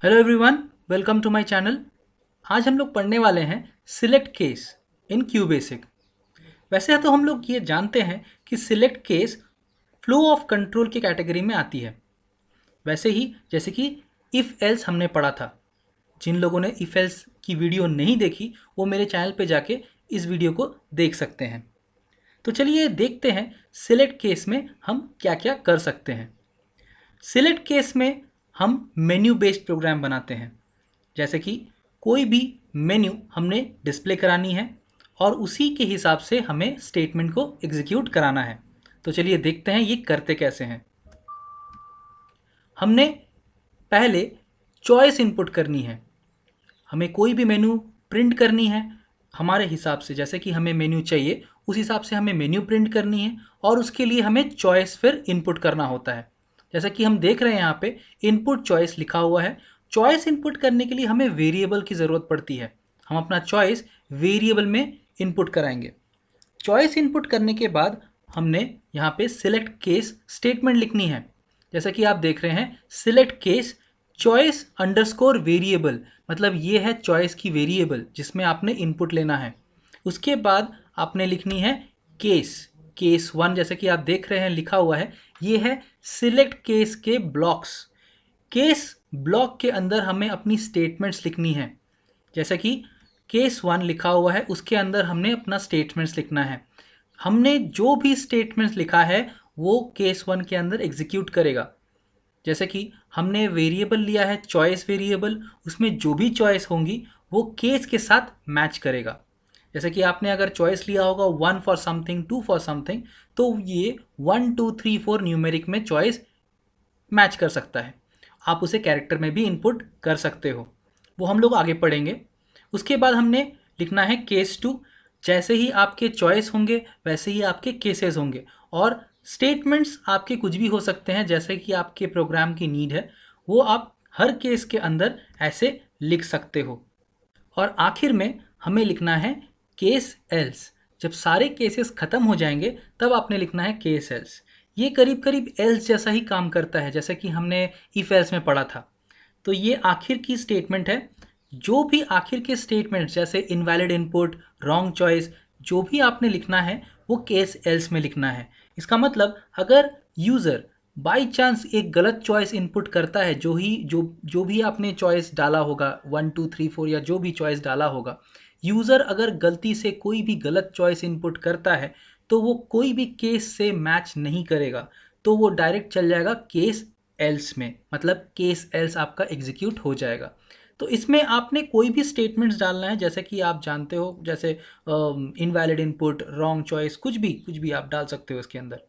Hello everyone, welcome to my channel. आज हम लोग पढ़ने वाले हैं select case in QBasic. वैसे तो हम लोग ये जानते हैं कि select case flow of control की कैटेगरी में आती है। वैसे ही जैसे कि इफ़ एल्स हमने पढ़ा था। जिन लोगों ने इफ़ एल्स की वीडियो नहीं देखी वो मेरे चैनल पे जाके इस वीडियो को देख सकते हैं। तो चलिए देखते हैं सिलेक्ट केस में हम क्या क्या कर सकते हैं। सिलेक्ट केस में हम मेन्यू बेस्ड प्रोग्राम बनाते हैं। जैसे कि कोई भी मेन्यू हमने डिस्प्ले करानी है और उसी के हिसाब से हमें स्टेटमेंट को एग्जीक्यूट कराना है। तो चलिए देखते हैं ये करते कैसे हैं। हमने पहले चॉइस इनपुट करनी है। हमें कोई भी मेन्यू प्रिंट करनी है हमारे हिसाब से, जैसे कि हमें मेन्यू चाहिए उस हिसाब से हमें मेन्यू प्रिंट करनी है और उसके लिए हमें चॉइस फिर इनपुट करना होता है। जैसा कि हम देख रहे हैं यहाँ पे इनपुट चॉइस लिखा हुआ है। चॉइस इनपुट करने के लिए हमें वेरिएबल की ज़रूरत पड़ती है। हम अपना चॉइस वेरिएबल में इनपुट कराएंगे। चॉइस इनपुट करने के बाद हमने यहाँ पे सिलेक्ट केस स्टेटमेंट लिखनी है। जैसा कि आप देख रहे हैं select case choice underscore variable, मतलब ये है चॉइस की वेरिएबल जिसमें आपने इनपुट लेना है। उसके बाद आपने लिखनी है केस केस वन, जैसे कि आप देख रहे हैं लिखा हुआ है। ये है सिलेक्ट केस के ब्लॉक्स। केस ब्लॉक के अंदर हमें अपनी स्टेटमेंट्स लिखनी है। जैसा कि केस वन लिखा हुआ है उसके अंदर हमने अपना स्टेटमेंट्स लिखना है। हमने जो भी स्टेटमेंट्स लिखा है वो केस वन के अंदर एग्जीक्यूट करेगा। जैसे कि हमने वेरिएबल लिया है चॉइस वेरिएबल, उसमें जो भी चॉइस होंगी वो केस के साथ मैच करेगा। जैसे कि आपने अगर चॉइस लिया होगा 1 फॉर समथिंग 2 फॉर समथिंग, तो ये 1 2 3 4 न्यूमेरिक में चॉइस मैच कर सकता है। आप उसे कैरेक्टर में भी इनपुट कर सकते हो, वो हम लोग आगे पढ़ेंगे। उसके बाद हमने लिखना है केस टू। जैसे ही आपके चॉइस होंगे वैसे ही आपके केसेस होंगे और स्टेटमेंट्स आपके कुछ भी हो सकते हैं। जैसे कि आपके प्रोग्राम की नीड है वो आप हर केस के अंदर ऐसे लिख सकते हो। और आखिर में हमें लिखना है केस एल्स। जब सारे केसेस ख़त्म हो जाएंगे तब आपने लिखना है केस एल्स। ये करीब करीब एल्स जैसा ही काम करता है जैसे कि हमने इफ़ एल्स में पढ़ा था। तो ये आखिर की स्टेटमेंट है। जो भी आखिर के स्टेटमेंट्स जैसे इनवैलिड इनपुट, रॉन्ग चॉइस, जो भी आपने लिखना है वो केस एल्स में लिखना है। इसका मतलब अगर यूज़र बाई चांस एक गलत चॉइस इनपुट करता है, जो भी आपने चॉइस डाला होगा 1 2 3 4 या जो भी चॉइस डाला होगा, यूज़र अगर गलती से कोई भी गलत चॉइस इनपुट करता है तो वो कोई भी केस से मैच नहीं करेगा। तो वो डायरेक्ट चल जाएगा केस एल्स में, मतलब केस एल्स आपका एग्जीक्यूट हो जाएगा। तो इसमें आपने कोई भी स्टेटमेंट्स डालना है जैसे कि आप जानते हो, जैसे इनवैलिड इनपुट, रॉन्ग चॉइस, कुछ भी आप डाल सकते हो इसके अंदर।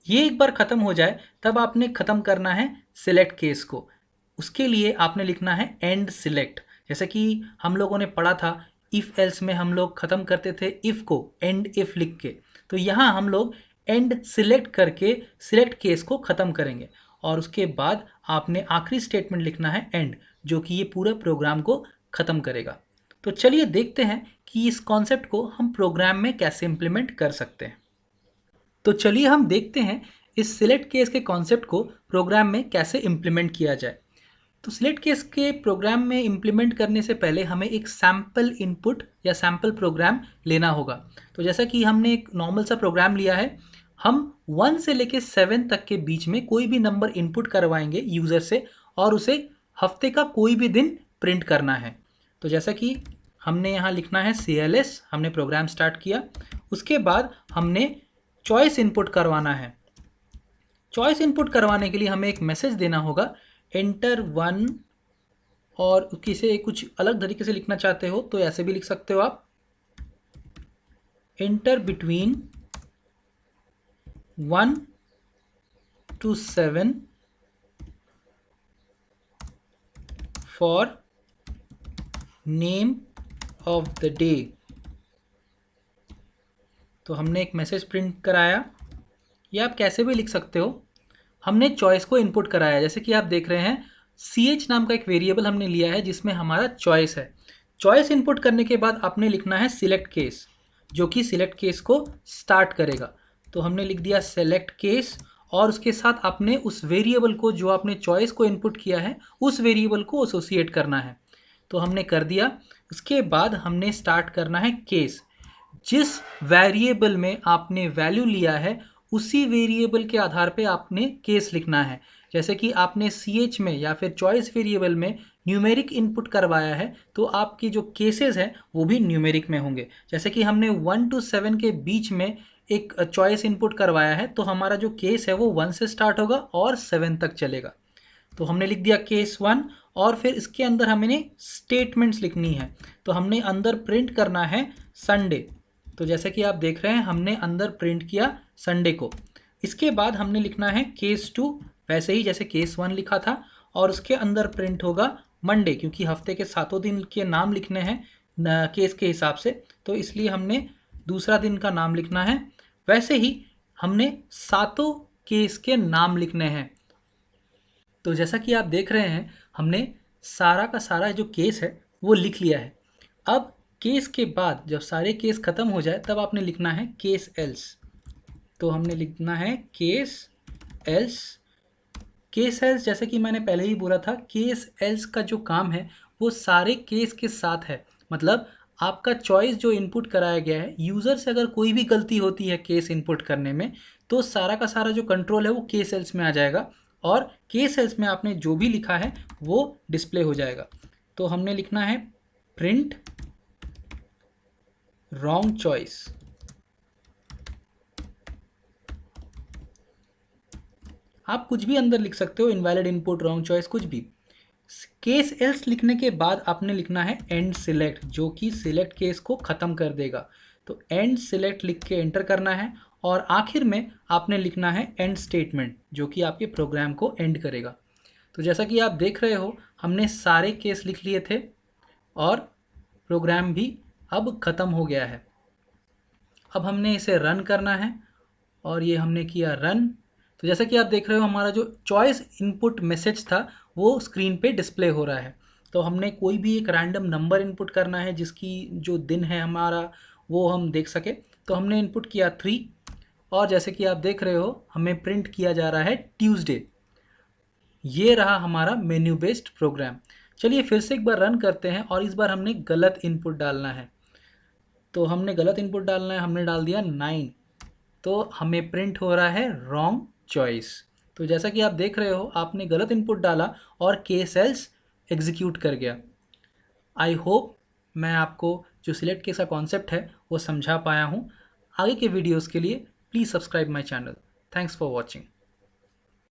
ये एक बार ख़त्म हो जाए तब आपने ख़त्म करना है सिलेक्ट केस को। उसके लिए आपने लिखना है एंड सिलेक्ट। जैसे कि हम लोगों ने पढ़ा था इफ़ एल्स में हम लोग ख़त्म करते थे इफ़ को एंड इफ़ लिख के। तो यहाँ हम लोग एंड सिलेक्ट करके सिलेक्ट केस को ख़त्म करेंगे और उसके बाद आपने आखिरी स्टेटमेंट लिखना है एंड, जो कि ये पूरा प्रोग्राम को ख़त्म करेगा। तो चलिए देखते हैं कि इस कॉन्सेप्ट को हम प्रोग्राम में कैसे इम्प्लीमेंट कर सकते हैं। तो चलिए हम देखते हैं इस सिलेक्ट केस के कॉन्सेप्ट को प्रोग्राम में कैसे इम्प्लीमेंट किया जाए। तो सिलेक्ट केस के प्रोग्राम में इम्प्लीमेंट करने से पहले हमें एक सैम्पल इनपुट या सैम्पल प्रोग्राम लेना होगा। तो जैसा कि हमने एक नॉर्मल सा प्रोग्राम लिया है, हम 1 से लेके 7 तक के बीच में कोई भी नंबर इनपुट करवाएंगे यूज़र से और उसे हफ्ते का कोई भी दिन प्रिंट करना है। तो जैसा कि हमने यहाँ लिखना है CLS, हमने प्रोग्राम स्टार्ट किया। उसके बाद हमने चॉइस इनपुट करवाना है। चॉइस इनपुट करवाने के लिए हमें एक मैसेज देना होगा एंटर 1, और किसे कुछ अलग तरीके से लिखना चाहते हो तो ऐसे भी लिख सकते हो आप, enter between 1 to 7 for name of the day. तो हमने एक मैसेज प्रिंट कराया, या आप कैसे भी लिख सकते हो। हमने चॉइस को इनपुट कराया, जैसे कि आप देख रहे हैं CH नाम का एक वेरिएबल हमने लिया है जिसमें हमारा चॉइस है। चॉइस इनपुट करने के बाद आपने लिखना है सिलेक्ट केस, जो कि सिलेक्ट केस को स्टार्ट करेगा। तो हमने लिख दिया सेलेक्ट केस और उसके साथ आपने उस वेरिएबल को, जो आपने चॉइस को इनपुट किया है, उस वेरिएबल को एसोसिएट करना है। तो हमने कर दिया। उसके बाद हमने स्टार्ट करना है केस। जिस वेरिएबल में आपने वैल्यू लिया है उसी वेरिएबल के आधार पे आपने केस लिखना है। जैसे कि आपने CH में या फिर चॉइस वेरिएबल में न्यूमेरिक इनपुट करवाया है तो आपकी जो केसेस हैं वो भी न्यूमेरिक में होंगे। जैसे कि हमने 1 to 7 के बीच में एक चॉइस इनपुट करवाया है तो हमारा जो केस है वो 1 से स्टार्ट होगा और 7 तक चलेगा। तो हमने लिख दिया केस 1 और फिर इसके अंदर हमें स्टेटमेंट्स लिखनी है। तो हमने अंदर प्रिंट करना है संडे। तो जैसे कि आप देख रहे हैं हमने अंदर प्रिंट किया संडे को। इसके बाद हमने लिखना है केस 2, वैसे ही जैसे केस 1 लिखा था, और उसके अंदर प्रिंट होगा मंडे, क्योंकि हफ्ते के 7 दिन के नाम लिखने हैं केस के हिसाब से, तो इसलिए हमने दूसरा दिन का नाम लिखना है। वैसे ही हमने 7 केस के नाम लिखने हैं। तो जैसा कि आप देख रहे हैं हमने सारा का सारा जो केस है वो लिख लिया है। अब केस के बाद जब सारे केस ख़त्म हो जाए तब आपने लिखना है केस एल्स। तो हमने लिखना है केस एल्स। केस एल्स, जैसे कि मैंने पहले ही बोला था, केस एल्स का जो काम है वो सारे केस के साथ है। मतलब आपका चॉइस जो इनपुट कराया गया है, यूज़र से अगर कोई भी गलती होती है केस इनपुट करने में तो सारा का सारा जो कंट्रोल है वो केस एल्स में आ जाएगा और केस एल्स में आपने जो भी लिखा है वो डिस्प्ले हो जाएगा। तो हमने लिखना है प्रिंट रॉन्ग चॉइस। आप कुछ भी अंदर लिख सकते हो, इनवैलिड इनपुट, रॉन्ग चॉइस, कुछ भी। केस एल्स लिखने के बाद आपने लिखना है एंड सिलेक्ट, जो कि सिलेक्ट केस को ख़त्म कर देगा। तो एंड सिलेक्ट लिख के एंटर करना है और आखिर में आपने लिखना है एंड स्टेटमेंट, जो कि आपके प्रोग्राम को एंड करेगा। तो जैसा कि आप देख रहे हो हमने सारे केस लिख लिए थे और प्रोग्राम भी अब ख़त्म हो गया है। अब हमने इसे रन करना है और ये हमने किया रन। तो जैसा कि आप देख रहे हो हमारा जो चॉइस इनपुट मैसेज था वो स्क्रीन पे डिस्प्ले हो रहा है। तो हमने कोई भी एक रैंडम नंबर इनपुट करना है जिसकी जो दिन है हमारा वो हम देख सके। तो हमने इनपुट किया 3 और जैसे कि आप देख रहे हो हमें प्रिंट किया जा रहा है ट्यूसडे। ये रहा हमारा मेन्यू बेस्ड प्रोग्राम। चलिए फिर से एक बार रन करते हैं और इस बार हमने गलत इनपुट डालना है। तो हमने गलत इनपुट डालना है, हमने डाल दिया 9, तो हमें प्रिंट हो रहा है रॉन्ग चॉइस। तो जैसा कि आप देख रहे हो आपने गलत इनपुट डाला और केस एल्स एग्जीक्यूट कर गया। आई होप मैं आपको जो सिलेक्ट केस का कॉन्सेप्ट है वो समझा पाया हूँ। आगे के वीडियोज़ के लिए please subscribe my channel. Thanks for watching.